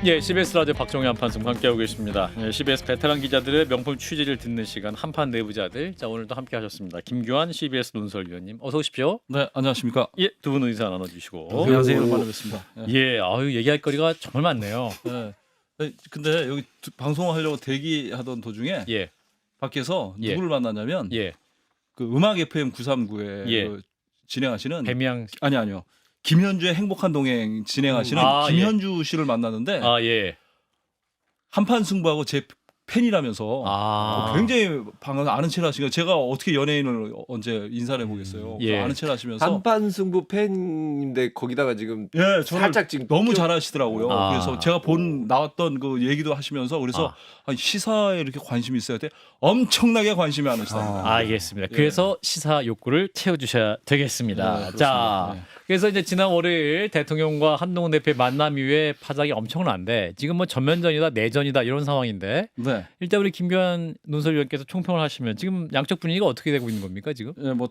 예, CBS 라디오 박정희 한판승부 함께하고 계십니다. 예, CBS 베테랑 기자들의 명품 취재를 듣는 시간 한판 내부자들. 자, 오늘도 함께하셨습니다. 김규환 CBS 논설위원님, 어서 오십시오. 네, 안녕하십니까. 예, 두 분 의사 나눠주시고. 안녕하세요. 오랜만에 뵙습니다. 예, 아유 얘기할 거리가 정말 많네요. 네. 근데 여기 방송하려고 대기하던 도중에 예, 밖에서 예. 누구를 만났냐면 예, 그 음악 FM 939에 예. 그 진행하시는 배미양. 아니요. 김현주의 행복한 동행 진행하시는 김현주 씨를 만났는데 아, 예. 한판 승부하고 제 팬이라면서 굉장히 방금 아는 체를 하시니까 제가 어떻게 연예인을 언제 인사를 해보겠어요. 예. 아는 체를 하시면서 한판 승부 팬인데 거기다가 지금 예, 저를 살짝 지금 너무 잘하시더라고요. 아. 그래서 제가 나왔던 그 얘기도 하시면서 그래서 아니, 시사에 이렇게 관심이 있어야 돼. 엄청나게 관심이 많으시다. 알겠습니다. 예. 그래서 시사 욕구를 채워주셔야 되겠습니다. 네, 그렇습니다. 자, 네. 그래서 이제 지난 월요일 대통령과 한동훈 대표의 만남 이후에 파장이 엄청난데 지금 뭐 전면전이다 내전이다 이런 상황인데 네. 일단 우리 김규환 논설위원께서 총평을 하시면 지금 양쪽 분위기가 어떻게 되고 있는 겁니까 지금? 예, 뭐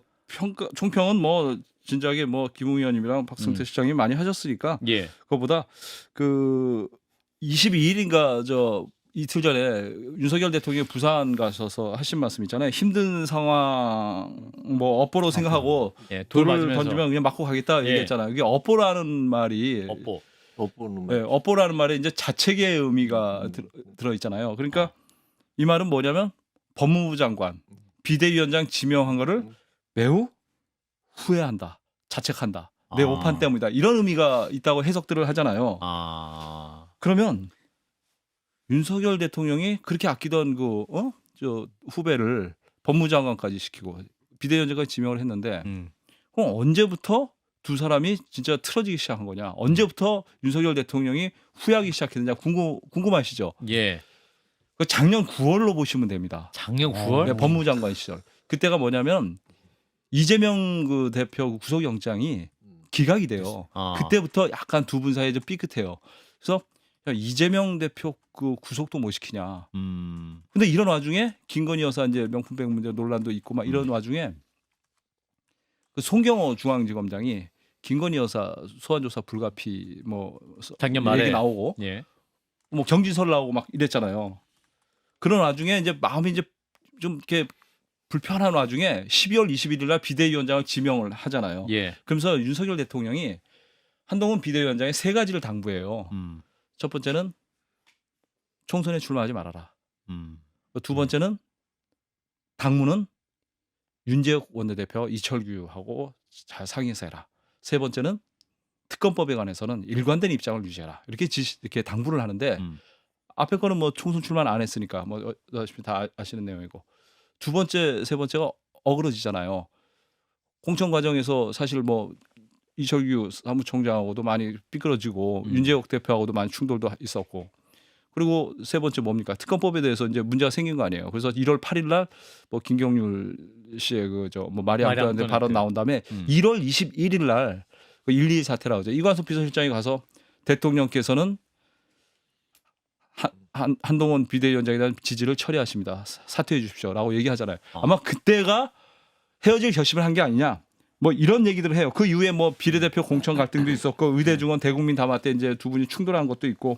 총평은 뭐 진작에 뭐 김웅 의원님이랑 박성태 시장이 많이 하셨으니까 예, 그거보다 그 22일인가 저 이틀 전에 윤석열 대통령이 부산 가셔서 하신 말씀 있잖아요. 힘든 상황 뭐 업보로 생각하고 예, 돌 돌을 맞으면서 던지면 그냥 맞고 가겠다 예. 얘기했잖아요. 이게 업보라는 말이 업보. 못 네, 업보라는 말에 이제 자책의 의미가 들어 있잖아요. 그러니까 이 말은 뭐냐면 법무부 장관, 비대위원장 지명한 거를 매우 후회한다, 자책한다, 내 오판 때문이다 이런 의미가 있다고 해석들을 하잖아요. 그러면 윤석열 대통령이 그렇게 아끼던 저 후배를 법무장관까지 시키고 비대위원장까지 지명을 했는데 그럼 언제부터 두 사람이 진짜 틀어지기 시작한 거냐? 언제부터 윤석열 대통령이 후회하기 시작했느냐 궁금하시죠? 예, 그 작년 9월로 보시면 됩니다. 작년 9월. 네, 법무장관 시절. 그때가 뭐냐면 이재명 그 대표 구속영장이 기각이 돼요. 그때부터 약간 두 분 사이에 좀 삐끗해요. 그래서 야, 이재명 대표 그 구속도 못 시키냐. 근데 이런 와중에 김건희 여사 이제 명품백 문제 논란도 있고 막 이런 와중에 그 송경호 중앙지검장이 김건희 여사 소환조사 불가피 뭐 작년 말에 얘기 나오고 예, 뭐 경진설 나오고 막 이랬잖아요. 그런 와중에 이제 마음이 이제 좀 이렇게 불편한 와중에 12월 21일 날 비대위원장을 지명을 하잖아요. 예, 그러면서 윤석열 대통령이 한동훈 비대위원장에 세 가지를 당부해요. 첫 번째는 총선에 출마하지 말아라. 두 번째는 당무는 윤재욱 원내대표 이철규하고 잘 상의해서 해라. 세 번째는 특검법에 관해서는 일관된 입장을 유지해라. 이렇게 당부를 하는데 앞에 거는 뭐 총선 출마 안 했으니까 뭐 다 아시는 내용이고 두 번째, 세 번째가 어그러지잖아요. 공천 과정에서 사실 뭐 이철규 사무총장하고도 많이 삐뚤어지고 윤재욱 대표하고도 많이 충돌도 있었고 그리고 세 번째 뭡니까 특검법에 대해서 이제 문제가 생긴 거 아니에요. 그래서 1월 8일 날 뭐 김경률 씨의 그저 뭐 마리 앙뚜아네트 발언 나온 다음에 1월 21일 날 그 1.2 사태라고 하죠. 이관섭 비서실장이 가서 대통령께서는 한동훈 비대위원장에 대한 지지를 철회하십니다. 사퇴해 주십시오라고 얘기하잖아요. 아마 그때가 헤어질 결심을 한 게 아니냐. 뭐 이런 얘기들을 해요. 그 이후에 뭐 비례대표 공천 갈등도 있었고 의대중원 대국민 담화 때 이제 두 분이 충돌한 것도 있고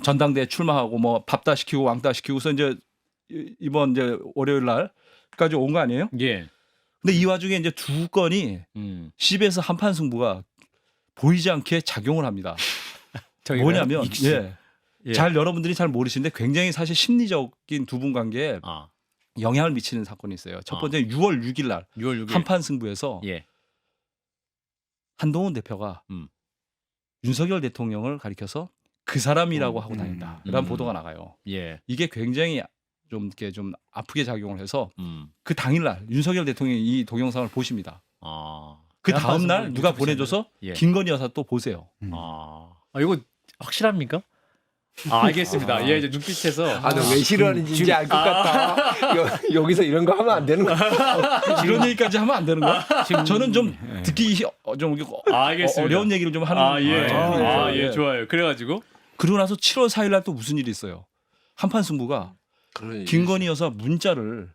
전당대회 출마하고 뭐 밥다 시키고 왕따 시키고서 이제 이번 이제 월요일 날까지 온 거 아니에요? 예. 근데 이 와중에 이제 두 건이 CBS 한판 승부가 보이지 않게 작용을 합니다. 뭐냐면 잘 여러분들이 잘 모르시는데 굉장히 사실 심리적인 두 분 관계에 영향을 미치는 사건이 있어요. 첫 번째 6월 6일 날 6월 6일 한판 승부에서 예. 한동훈 대표가 윤석열 대통령을 가리켜서 그 사람이라고 하고 다닌다라는 보도가 나가요. 예. 이게 굉장히 좀 이렇게 좀 아프게 작용을 해서 그 당일날 윤석열 대통령이 이 동영상을 보십니다. 그 다음 날 누가 보내줘서 김건희 여사 또 보세요. 이거 확실합니까? 알겠습니다. 예, 이제 눈빛에서 너 왜 싫어하는지 이제 알 것 같다. 여기서 이런 거 하면 안 되는 거야. 이런 얘기까지 하면 안 되는 거야? 저는 좀 듣기 좀 알겠습니다. 어려운 얘기를 좀 하는 예, 좋아요. 그래가지고 그러고 나서 7월 4일 날 또 무슨 일이 있어요? 한판 승부가 김건희 여사 문자를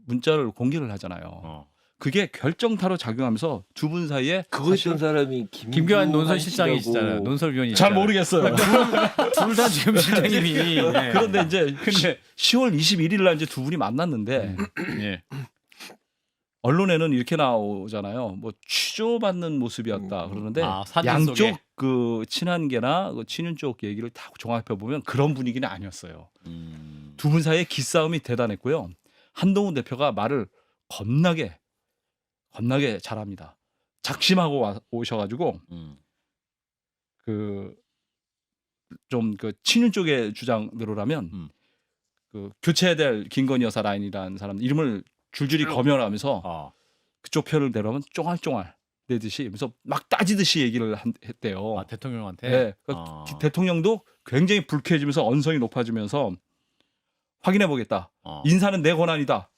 문자를 공개를 하잖아요. 그게 결정타로 작용하면서 두 분 사이에 그거 했던 사람이 김교환 논설실장이시잖아요. 논설위원이 잘 모르겠어요. 둘 다 지금 실장님이. 네. 그런데 이제 근데 10월 21일 날 이제 두 분이 만났는데 예. 언론에는 이렇게 나오잖아요. 뭐 취조받는 모습이었다 그러는데 사진 양쪽 속에? 그 친한계나 그 친윤 쪽 얘기를 다 종합해 보면 그런 분위기는 아니었어요. 두 분 사이의 기싸움이 대단했고요. 한동훈 대표가 말을 겁나게 잘합니다. 작심하고 오셔가지고 그 좀 그 친윤 쪽의 주장대로라면 그 교체될 김건희 여사 라인이라는 사람 이름을 줄줄이 거명하면서 그쪽 편을 내려면 쫑알쫑알 내듯이 그래서 막 따지듯이 얘기를 했대요. 대통령한테. 네, 그러니까 대통령도 굉장히 불쾌해지면서 언성이 높아지면서 확인해 보겠다. 인사는 내 권한이다.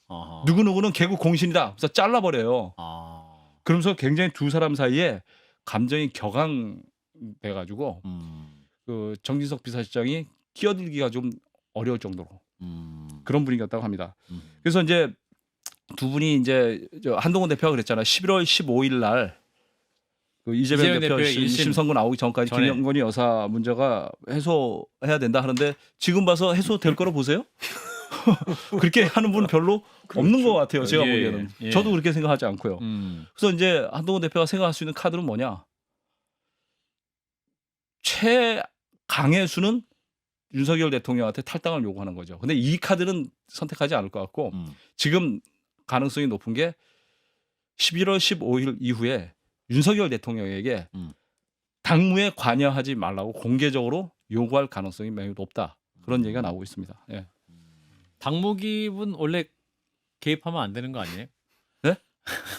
누구누구는 개국 공신이다. 그래서 잘라버려요. 그러면서 굉장히 두 사람 사이에 감정이 격앙돼가지고 그 정진석 비서실장이 끼어들기가 좀 어려울 정도로 그런 분위기였다고 합니다. 그래서 이제 두 분이 이제 한동훈 대표가 그랬잖아요. 11월 15일 날 그 이재명 대표 대표의 1심 선고 나오기 전까지 전에. 김건희 여사 문제가 해소해야 된다 하는데 지금 봐서 해소될 거로 보세요? 그렇게 하는 분은 별로 없는 것 같아요. 제가 예, 보기에는. 예. 저도 그렇게 생각하지 않고요. 그래서 이제 한동훈 대표가 생각할 수 있는 카드는 뭐냐? 최강혜수는 윤석열 대통령한테 탈당을 요구하는 거죠. 근데 이 카드는 선택하지 않을 것 같고 지금 가능성이 높은 게 11월 15일 이후에 윤석열 대통령에게 당무에 관여하지 말라고 공개적으로 요구할 가능성이 매우 높다. 그런 얘기가 나오고 있습니다. 예. 당무기분 원래 개입하면 안 되는 거 아니에요?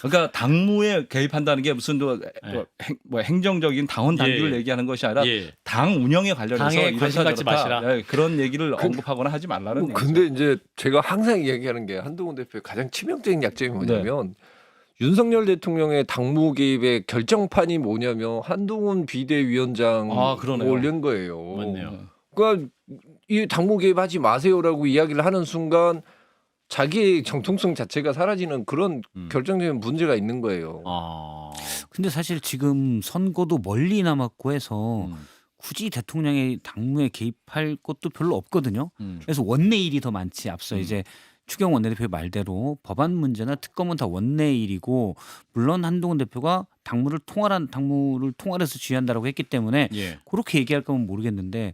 그러니까 당무에 개입한다는 게 무슨 뭐 행정적인 당원 당규를 예. 얘기하는 것이 아니라 예. 당 운영에 관련해서 당에 이렇다 관심 갖지 저렇다. 마시라. 예, 그런 얘기를 언급하거나 하지 말라는 얘기죠. 근데 이제 제가 항상 얘기하는 게 한동훈 대표의 가장 치명적인 약점이 뭐냐면 윤석열 대통령의 당무 개입의 결정판이 뭐냐면 한동훈 비대위원장 그러네요. 올린 거예요. 맞네요. 그러니까 이 당무 개입하지 마세요라고 이야기를 하는 순간 자기의 정통성 자체가 사라지는 그런 결정적인 문제가 있는 거예요. 근데 사실 지금 선거도 멀리 남았고 해서 굳이 대통령의 당무에 개입할 것도 별로 없거든요. 그래서 원내일이 더 많지. 앞서 이제 추경 원내대표의 말대로 법안 문제나 특검은 다 원내일이고 물론 한동훈 대표가 당무를 통할해서 지휘한다라고 했기 때문에 예. 그렇게 얘기할 거면 모르겠는데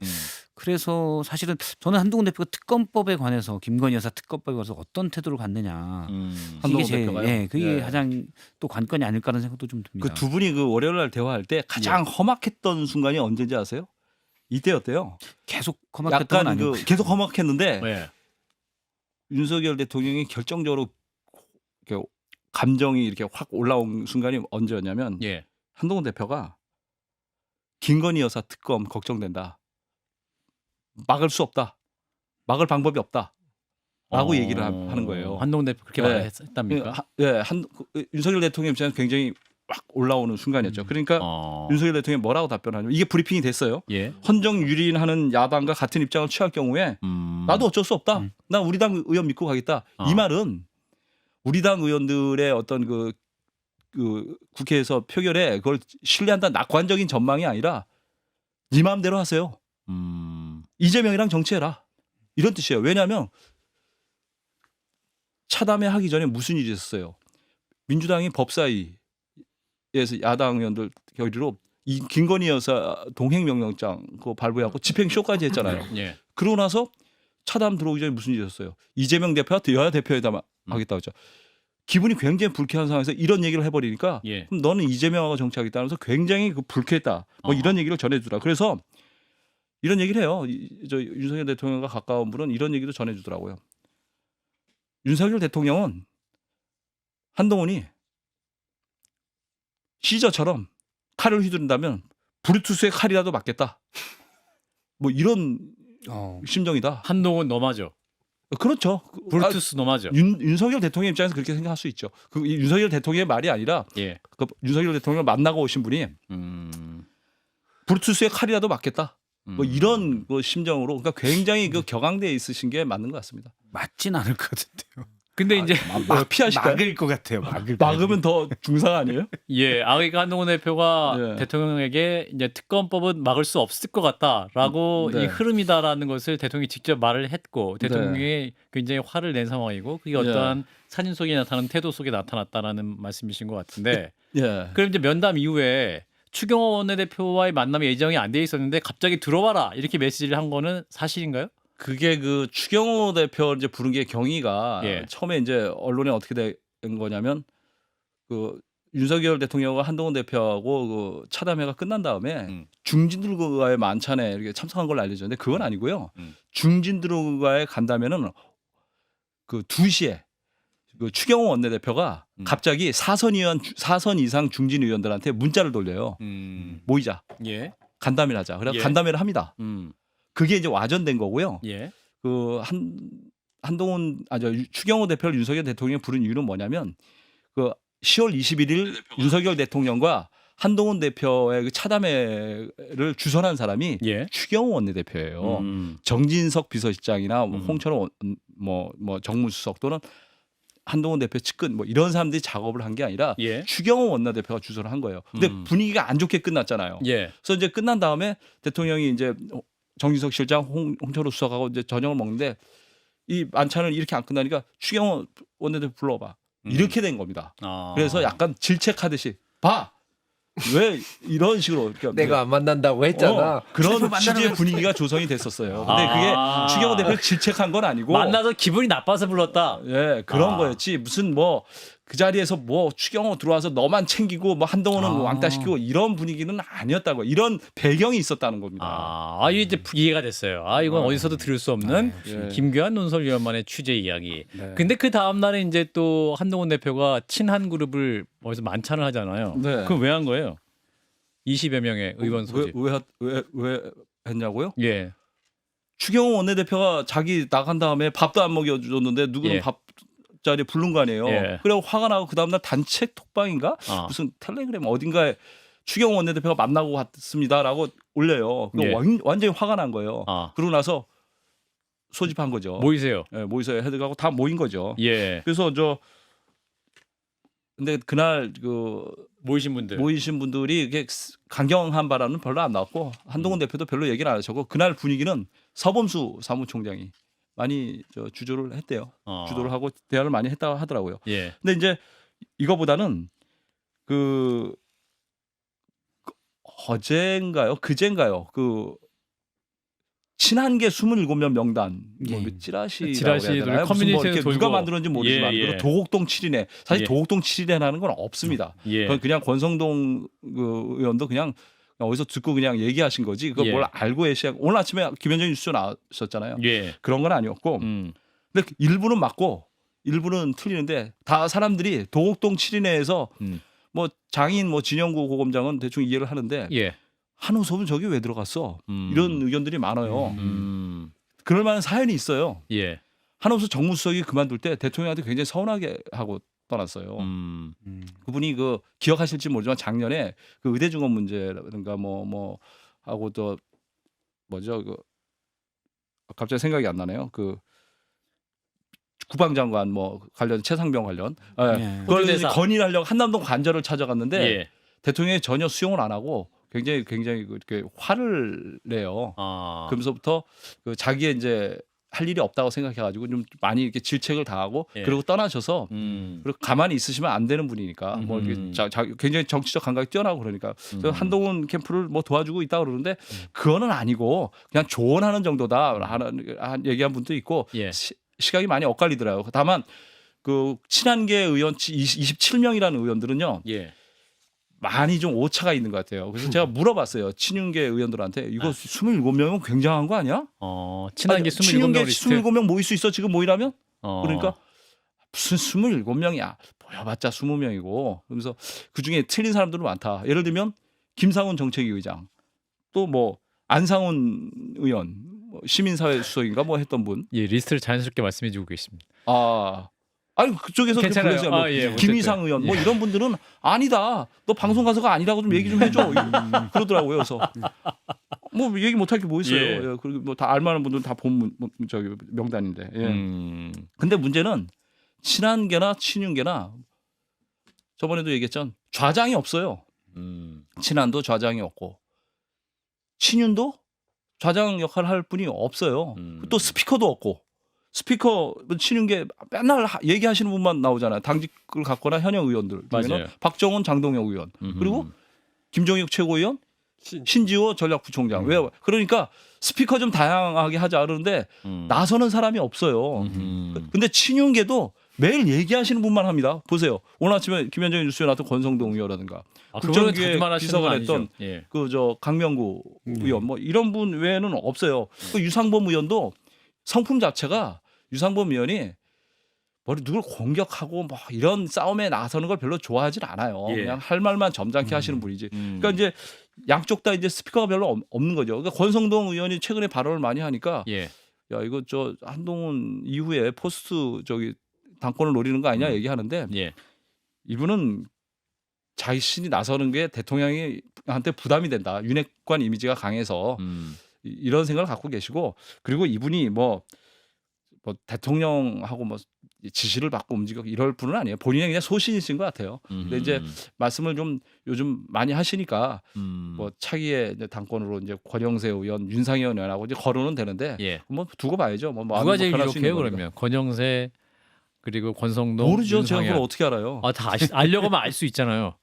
그래서 사실은 저는 한동훈 대표가 특검법에 관해서 김건희 여사 특검법에 관해서 어떤 태도를 갖느냐 이게 한동훈 제일 대표가요? 그게 예. 가장 또 관건이 아닐까라는 생각도 좀 듭니다. 그 두 분이 그 월요일 날 대화할 때 가장 험악했던 순간이 언제인지 아세요? 이때였대요. 계속 험악했던 건 약간 아니고 계속 험악했는데 네. 윤석열 대통령이 결정적으로 이렇게 감정이 이렇게 확 올라온 순간이 언제였냐면 예. 한동훈 대표가 김건희 여사 특검 걱정된다. 막을 수 없다. 막을 방법이 없다. 라고 얘기를 하는 거예요. 한동훈 대표 그렇게 네. 말했답니까? 윤석열 대통령 입장에서 굉장히 확 올라오는 순간이었죠. 그러니까 윤석열 대통령이 뭐라고 답변하냐면 이게 브리핑이 됐어요. 예. 헌정 유린하는 야당과 같은 입장을 취할 경우에 나도 어쩔 수 없다. 나 우리 당 의원 믿고 가겠다. 이 말은 우리 당 의원들의 어떤 그 국회에서 표결에 그걸 신뢰한다는 낙관적인 전망이 아니라 네 마음대로 하세요. 이재명이랑 정치해라. 이런 뜻이에요. 왜냐하면 차담회 하기 전에 무슨 일이 있었어요. 민주당이 법사위에서 야당 의원들 결의로 이 김건희 여사 동행명령장 그거 발부하고 집행쇼까지 했잖아요. 예. 그러고 나서 차담 들어오기 전에 무슨 일이 있었어요. 이재명 대표와 여야 대표회담 하겠다고 했죠. 기분이 굉장히 불쾌한 상황에서 이런 얘기를 해버리니까 예. 그럼 너는 이재명하고 정치하겠다면서 굉장히 불쾌했다. 뭐 이런 얘기를 전해주더라. 그래서 이런 얘기를 해요. 저 윤석열 대통령과 가까운 분은 이런 얘기도 전해주더라고요. 윤석열 대통령은 한동훈이 시저처럼 칼을 휘두른다면 브루투스의 칼이라도 맞겠다. 뭐 이런 심정이다. 한동훈 너마죠. 그렇죠. 브루투스 너마죠. 윤석열 대통령 입장에서 그렇게 생각할 수 있죠. 그 윤석열 대통령의 말이 아니라 예. 그 윤석열 대통령을 만나고 오신 분이 브루투스의 칼이라도 맞겠다. 뭐 이런 그 심정으로 그러니까 굉장히 그 격앙돼 있으신 게 맞는 것 같습니다. 맞진 않을 것 같은데요. 근데 이제 피하실까요? 막을 것 같아요. 막으면 더 중상 아니에요? 예, 그러니까 한동훈 대표가 예. 대통령에게 이제 특검법은 막을 수 없을 것 같다라고 네. 이 흐름이다라는 것을 대통령이 직접 말을 했고 대통령이 굉장히 화를 낸 상황이고 그게 어떠한 사진 속에 나타나는 태도 속에 나타났다라는 말씀이신 것 같은데 예. 그럼 이제 면담 이후에 추경호 원내대표와의 만남이 예정이 안 돼 있었는데 갑자기 들어와라 이렇게 메시지를 한 거는 사실인가요? 그게 그 추경호 대표 이제 부른 게 경위가 예. 처음에 처음에 이제 언론에 어떻게 된 거냐면 그 윤석열 대통령과 한동훈 대표하고 그 차담회가 끝난 다음에 중진들과의 만찬에 이렇게 참석한 걸로 알려졌는데 그건 아니고요. 중진들과의 간담회는 그 2시에 그 추경호 원내대표가 갑자기 사선 이상 중진 의원들한테 문자를 돌려요. 모이자. 예. 간담회를 하자. 그래서 예. 간담회를 합니다. 그게 이제 와전된 거고요. 예. 그 추경호 대표를 윤석열 대통령이 부른 이유는 뭐냐면 그 10월 21일 윤석열 대통령과 한동훈 대표의 그 차담회를 주선한 사람이 예. 추경호 원내대표예요. 정진석 비서실장이나 홍철호 뭐 정무수석 또는 한동훈 대표 측근 뭐 이런 사람들이 작업을 한 게 아니라 예. 추경호 원내대표가 주선을 한 거예요. 근데 분위기가 안 좋게 끝났잖아요. 예. 그래서 이제 끝난 다음에 대통령이 이제 정진석 실장, 홍철호 수석하고 이제 저녁을 먹는데 이 만찬을 이렇게 안 끝나니까 추경호 원내대표 불러봐. 이렇게 된 겁니다. 그래서 약간 질책하듯이 봐. 왜 이런 식으로 이렇게 내가 안 만난다고 했잖아. 그런 취지의 분위기가 조성이 됐었어요. 근데 그게 추경호 대표를 질책한 건 아니고 만나서 기분이 나빠서 불렀다. 예, 그런 거였지. 무슨 뭐 그 자리에서 뭐 추경호 들어와서 너만 챙기고 뭐 한동훈은 왕따 시키고 이런 분위기는 아니었다고. 이런 배경이 있었다는 겁니다. 이게 이제 이해가 됐어요. 이건 어디서도 들을 수 없는 예. 김규환 논설위원만의 취재 이야기. 근데 그 다음 날에 이제 또 한동훈 대표가 친한 그룹을 어디서 만찬을 하잖아요. 네. 그럼 왜 한 거예요? 20여 명의 의원 소집. 왜 했냐고요? 예. 추경호 원내대표가 자기 나간 다음에 밥도 안 먹여줬는데 누구는 예. 밥자리에 부른 거 아니에요. 예. 그래서 화가 나고 그 다음날 단체 톡방인가 무슨 텔레그램 어딘가에 추경호 원내대표가 만나고 왔습니다라고 올려요. 예. 완전히 화가 난 거예요. 그러고 나서 소집한 거죠. 모이세요. 예, 모이서 헤드가고 다 모인 거죠. 예. 그래서 근데 그날 그 모이신 분들이 이게 강경한 바람은 별로 안 나왔고 한동훈 대표도 별로 얘기를 안 하셨고 그날 분위기는 서범수 사무총장이 많이 주조를 했대요. 주도를 하고 대화를 많이 했다고 하더라고요. 예. 근데 이제 이거보다는 어젠가요? 그젠가요? 친한계 27명 명단 찌라시라고 커뮤니티에 누가 만들었는지 모르지만 그리고 도곡동 7인회 사실 도곡동 7인회라는 건 없습니다. 그건 그냥 권성동 의원도 그냥 어디서 듣고 그냥 얘기하신 거지 그걸 뭘 알고 계시고 오늘 아침에 김현정 뉴스 나왔었잖아요. 그런 건 아니었고 근데 일부는 맞고 일부는 틀리는데 다 사람들이 도곡동 7인회에서 뭐 장인 뭐 진영구 고검장은 대충 이해를 하는데 한우섭은 저기 왜 들어갔어? 이런 의견들이 많아요. 그럴 만한 사연이 있어요. 한우섭 정무수석이 그만둘 때 대통령한테 굉장히 서운하게 하고 떠났어요. 그분이 기억하실지 모르지만 작년에 그 의대 증원 문제라든가 뭐 하고 또 뭐죠? 갑자기 생각이 안 나네요. 국방장관 뭐 관련 최상병 관련 그걸 건의를 하려고 한남동 관저를 찾아갔는데 대통령이 전혀 수용을 안 하고 굉장히 이렇게 화를 내요. 그러면서부터 자기의 이제 할 일이 없다고 생각해가지고 좀 많이 이렇게 질책을 당하고 그리고 떠나셔서 그리고 가만히 있으시면 안 되는 분이니까 뭐 이렇게 굉장히 정치적 감각이 뛰어나고 그러니까 그래서 한동훈 캠프를 뭐 도와주고 있다 그러는데 그거는 아니고 그냥 조언하는 정도다 하는 얘기한 분도 있고 시각이 많이 엇갈리더라고요. 다만 친한계 의원 27명이라는 의원들은요. 많이 좀 오차가 있는 것 같아요. 그래서 제가 물어봤어요. 친윤계 의원들한테 이거 27명이면 굉장한 거 아니야? 친한계 27명 모일 수 있어 지금 모이라면? 그러니까 무슨 27명이야. 모여봤자 20명이고 그러면서 그중에 틀린 사람들은 많다. 예를 들면 김상훈 정책위 의장 또 뭐 안상훈 의원 시민사회 수석인가 뭐 했던 분. 리스트를 자연스럽게 말씀해 주고 계십니다. 아니 그쪽에서 그러세요. 김희상 의원 뭐 이런 분들은 아니다. 너 방송 가서가 아니라고 좀 얘기 좀 해줘. 그러더라고요. 그래서 뭐 얘기 못할 게 뭐 있어요. 그리고 뭐 다 알만한 분들은 다 본 명단인데. 근데 문제는 친한계나 친윤계나 저번에도 얘기했잖아. 좌장이 없어요. 친한도 좌장이 없고 친윤도 좌장 역할을 할 분이 없어요. 또 스피커도 없고 스피커 친윤계 맨날 얘기하시는 분만 나오잖아요. 당직을 갖거나 현역 의원들 중에는 맞아요. 박정원, 장동혁 의원 그리고 김종익 최고위원, 신지호 전략부총장. 왜? 그러니까 스피커 좀 다양하게 하자 그러는데 나서는 사람이 없어요. 근데 친윤계도 매일 얘기하시는 분만 합니다. 보세요. 오늘 아침에 김현정의 뉴스에 나왔던 권성동 의원이라든가 그거는 국정기획 자주만 하시는 건 비서관 아니죠. 했던 예. 그 저 강명구 의원 뭐 이런 분 외에는 없어요. 그 유상범 의원도 성품 자체가 유상범 의원이 뭐 누굴 공격하고 뭐 이런 싸움에 나서는 걸 별로 좋아하질 않아요. 예. 그냥 할 말만 점잖게 하시는 분이지. 그러니까 이제 양쪽 다 이제 스피커가 별로 없는 거죠. 그러니까 권성동 의원이 최근에 발언을 많이 하니까 예. 야 이거 저 한동훈 이후에 포스트 저기 당권을 노리는 거 아니냐 얘기하는데 예. 이분은 자신이 나서는 게 대통령한테 부담이 된다. 윤핵관 이미지가 강해서 이런 생각을 갖고 계시고 그리고 이분이 뭐 대통령하고 뭐 지시를 받고 움직이고 이럴 분은 아니에요. 본인이 그냥 소신이신 것 같아요. 근데 이제 말씀을 좀 요즘 많이 하시니까 뭐 차기의 이제 당권으로 이제 권영세 의원, 윤상현 의원하고 이제 거론은 되는데 예. 뭐 두고 봐야죠. 뭐 마음이 누가 제일 불편할 수 유력해요 있는 거니까. 그러면 권영세 그리고 권성동 모르죠. 제가 윤상현. 그걸 어떻게 알아요? 다 알려고 하면 알 수 있잖아요.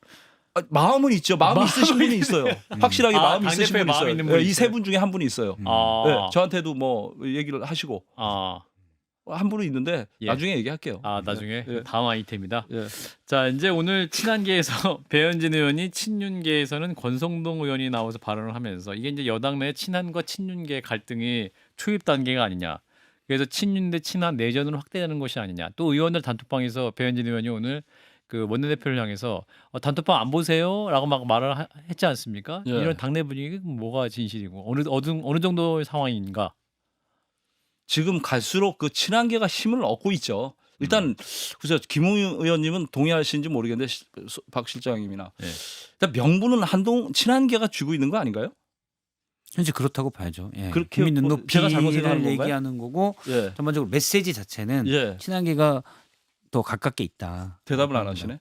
마음은 있죠. 마음이 있으신 분이 있어요. 확실하게 마음이 당대표에 있으신 분이 마음이 있어요. 있는 분이 이 세 있어요. 분 중에 한 분이 있어요. 아. 네, 저한테도 뭐 얘기를 하시고 한 분은 있는데 예. 나중에 얘기할게요. 나중에 예. 다음 아이템이다. 예. 자 이제 오늘 친한계에서 배현진 의원이 친윤계에서는 권성동 의원이 나와서 발언을 하면서 이게 이제 여당 내 친한과 친윤계 갈등이 초입 단계가 아니냐. 그래서 친윤 대 친한 내전으로 확대되는 것이 아니냐. 또 의원들 단톡방에서 배현진 의원이 오늘 그 원내대표를 향해서 단톡방 안 보세요라고 막 말을 했지 않습니까? 예. 이런 당내 분위기 뭐가 진실이고 어느 정도의 상황인가? 지금 갈수록 그 친한계가 힘을 얻고 있죠. 일단 그래서 김웅 의원님은 동의하시는지 모르겠는데 박 실장님이나 네. 일단 명분은 한동 친한계가 쥐고 있는 거 아닌가요? 현재 그렇다고 봐야죠. 예. 그렇게 국민 뭐 제가 잘못 눈높이를 생각하는 건가요? 얘기하는 거고 예. 전반적으로 메시지 자체는 예. 친한계가 더 가깝게 있다. 대답을 안 하시네.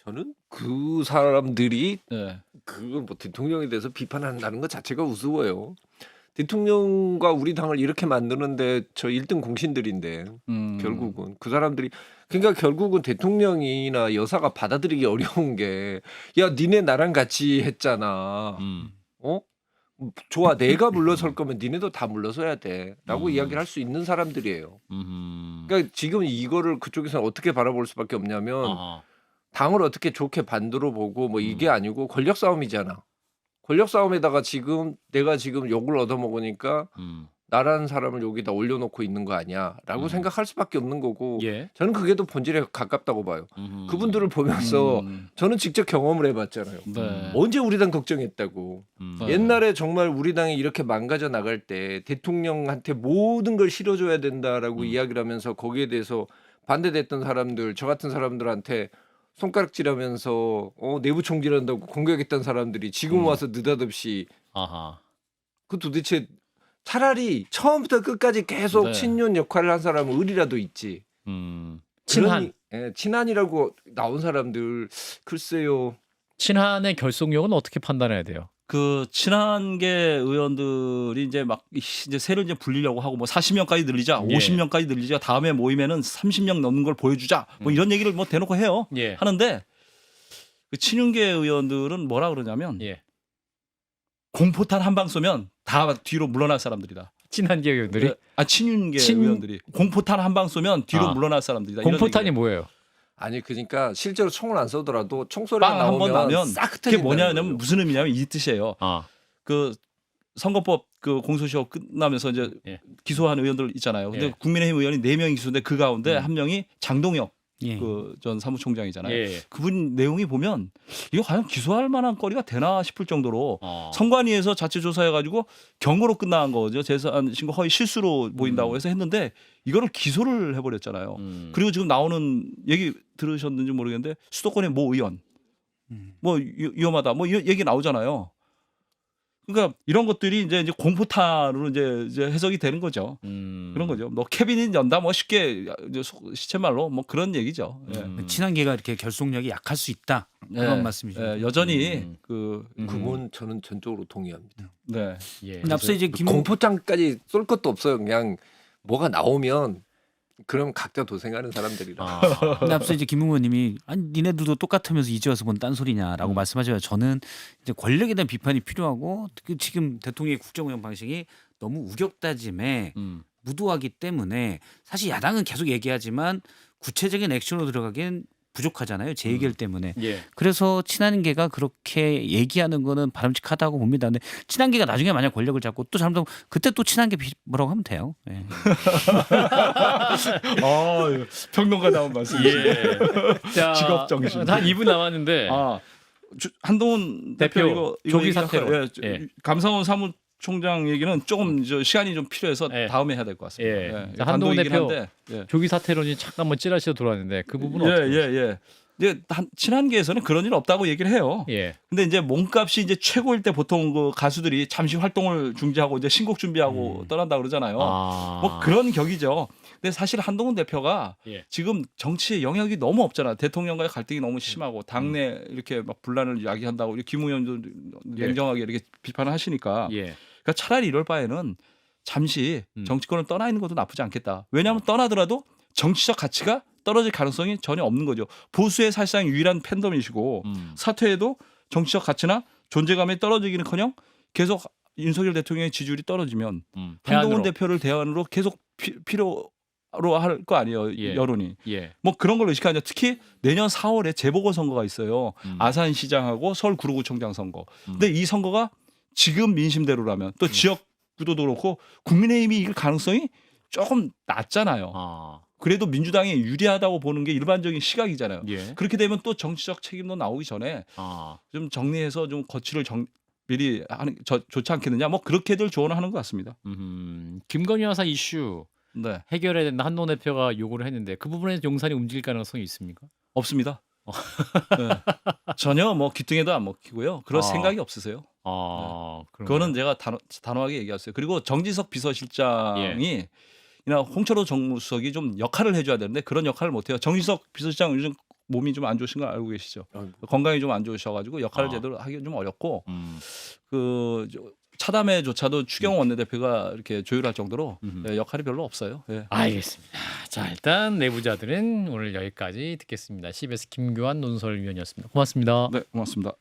저는 그 사람들이 예. 그걸 뭐 대통령에 대해서 비판한다는 것 자체가 우스워요. 대통령과 우리 당을 이렇게 만드는데 저 1등 공신들인데 결국은 그 사람들이 그러니까 결국은 대통령이나 여사가 받아들이기 어려운 게 야 니네 나랑 같이 했잖아. 좋아 내가 물러설 거면 니네도 다 물러서야 돼라고 이야기를 할 수 있는 사람들이에요. 그러니까 지금 이거를 그쪽에서는 어떻게 바라볼 수밖에 없냐면 당을 어떻게 좋게 반대로 보고 뭐 이게 아니고 권력 싸움이잖아. 권력 싸움에다가 지금 내가 지금 욕을 얻어먹으니까 나라는 사람을 여기다 올려놓고 있는 거 아니야라고 생각할 수밖에 없는 거고 예. 저는 그게 더 본질에 가깝다고 봐요. 그분들을 보면서 저는 직접 경험을 해봤잖아요. 네. 언제 우리 당 걱정했다고. 네. 옛날에 정말 우리 당이 이렇게 망가져 나갈 때 대통령한테 모든 걸 실어줘야 된다라고 이야기를 하면서 거기에 대해서 반대됐던 사람들 저 같은 사람들한테 손가락질하면서 내부 총질한다고 공격했던 사람들이 지금 와서 느닷없이 그 도대체 차라리 처음부터 끝까지 계속 네. 친윤 역할을 한 사람은 의리라도 있지. 친한 친한이라고 나온 사람들 글쎄요. 친한의 결속력은 어떻게 판단해야 돼요? 그 친한계 의원들이 이제 막 이제 세를 이제 불리려고 하고 뭐 40명까지 늘리자, 예. 50명까지 늘리자, 다음에 모이면은 30명 넘는 걸 보여주자, 뭐 이런 얘기를 뭐 대놓고 해요. 예. 하는데 그 친윤계 의원들은 뭐라 그러냐면 예. 공포탄 한 방 쏘면 다 뒤로 물러날 사람들이다. 친한계 의원들이 친윤계 친- 의원들이 공포탄 한 방 쏘면 뒤로 물러날 사람들이다. 이런 공포탄이 얘기를. 뭐예요? 아니 그러니까 실제로 총을 안 쏘더라도 총소리가 빵 한 번 나오면 나면 싹 그게 흩어진다는 뭐냐면 거예요. 무슨 의미냐면 이 뜻이에요. 아, 그 선거법 그 공소시효 끝나면서 이제 예. 기소한 의원들 있잖아요. 근데 예. 국민의힘 의원이 4명이 기소인데 그 가운데 한 명이 장동혁 예. 그 전 사무총장이잖아요. 예. 그분 내용이 보면 이거 과연 기소할 만한 거리가 되나 싶을 정도로 어. 선관위에서 자체 조사해가지고 경고로 끝난 거죠. 재산 신고 허위 실수로 보인다고 해서 했는데 이거를 기소를 해버렸잖아요. 그리고 지금 나오는 얘기 들으셨는지 모르겠는데 수도권의 모 의원 뭐 위험하다 뭐 얘기 나오잖아요. 그러니까 이런 것들이 이제 공포탄으로 이제 해석이 되는 거죠. 그런 거죠. 뭐 케빈이 연다 뭐 쉽게 시쳇말로 뭐 그런 얘기죠. 친한계가 이렇게 결속력이 약할 수 있다 그런 말씀이죠. 여전히 그건 저는 전적으로 동의합니다. 네. 근데 앞서 이제 공포장까지 쏠 것도 없어요. 그냥 뭐가 나오면 그럼 각자 도생하는 사람들이라. 근데 앞서 이제 김 의원님이 아니 니네들도 똑같으면서 이제 와서 뭔 딴소리냐라고 말씀하지만 저는 이제 권력에 대한 비판이 필요하고 지금 대통령의 국정운영 방식이 너무 우격다짐에 무도하기 때문에 사실 야당은 계속 얘기하지만 구체적인 액션으로 들어가기엔 부족하잖아요. 제 의견 때문에. 그래서 친한계가 그렇게 얘기하는 거는 바람직하다고 봅니다. 근데 친한계가 나중에 만약 권력을 잡고 또 잘못하면 그때 또 친한계 뭐라고 하면 돼요. 예. 평론가 나온 말씀. 자, 직업 정신. 한 2분 남았는데 한동훈 대표 이거 조기 얘기 사퇴로. 감사원 사무총장 얘기는 조금 시간이 좀 필요해서 다음에 해야 될 것 같습니다. 자, 한동훈 대표 한데, 조기 사퇴론이 잠깐만 찌라시로 돌아왔는데 그 부분은 어떻게 이제 친한계에서는 그런 일 없다고 얘기를 해요. 근데 이제 몸값이 이제 최고일 때 보통 그 가수들이 잠시 활동을 중지하고 이제 신곡 준비하고 떠난다 그러잖아요. 뭐 그런 격이죠. 근데 사실 한동훈 대표가 지금 정치에 영향이 너무 없잖아. 대통령과의 갈등이 너무 심하고 당내 이렇게 막 분란을 야기한다고 김 의원도 냉정하게 이렇게 비판을 하시니까 그러니까 차라리 이럴 바에는 잠시 정치권을 떠나 있는 것도 나쁘지 않겠다. 왜냐하면 떠나더라도 정치적 가치가 떨어질 가능성이 전혀 없는 거죠. 보수의 사실상 유일한 팬덤이시고 사퇴해도 정치적 가치나 존재감이 떨어지기는커녕 계속 윤석열 대통령의 지지율이 떨어지면 한동훈 대표를 대안으로 계속 필요로 할 거 아니에요. 여론이. 뭐 그런 걸 의식하죠. 특히 내년 4월에 재보궐선거가 있어요. 아산시장하고 서울 구로구청장 선거. 근데 이 선거가 지금 민심대로라면 또 지역구도도 그렇고 국민의힘이 이길 가능성이 조금 낮잖아요. 그래도 민주당이 유리하다고 보는 게 일반적인 시각이잖아요. 그렇게 되면 또 정치적 책임도 나오기 전에 좀 정리해서 좀 거취를 미리 하는 좋지 않겠느냐. 뭐 그렇게들 조언을 하는 것 같습니다. 김건희 여사 이슈 해결해야 된다 한동훈 대표가 요구를 했는데 그 부분에서 용산이 움직일 가능성이 있습니까? 없습니다. 전혀 뭐 귀등에도 안 먹히고요. 그럴 생각이 없으세요. 그거는 제가 단호하게 얘기했어요. 그리고 정지석 비서실장이 이나 홍철호 정무수석이 좀 역할을 해줘야 되는데 그런 역할을 못해요. 정지석 비서실장 요즘 몸이 좀 안 좋으신 걸 알고 계시죠? 건강이 좀 안 좋으셔가지고 역할을 제대로 하기 좀 어렵고 그 차담회조차도 추경호 원내대표가 이렇게 조율할 정도로 역할이 별로 없어요. 알겠습니다. 자, 일단 내부자들은 오늘 여기까지 듣겠습니다. CBS 김교환 논설위원이었습니다. 고맙습니다. 네, 고맙습니다.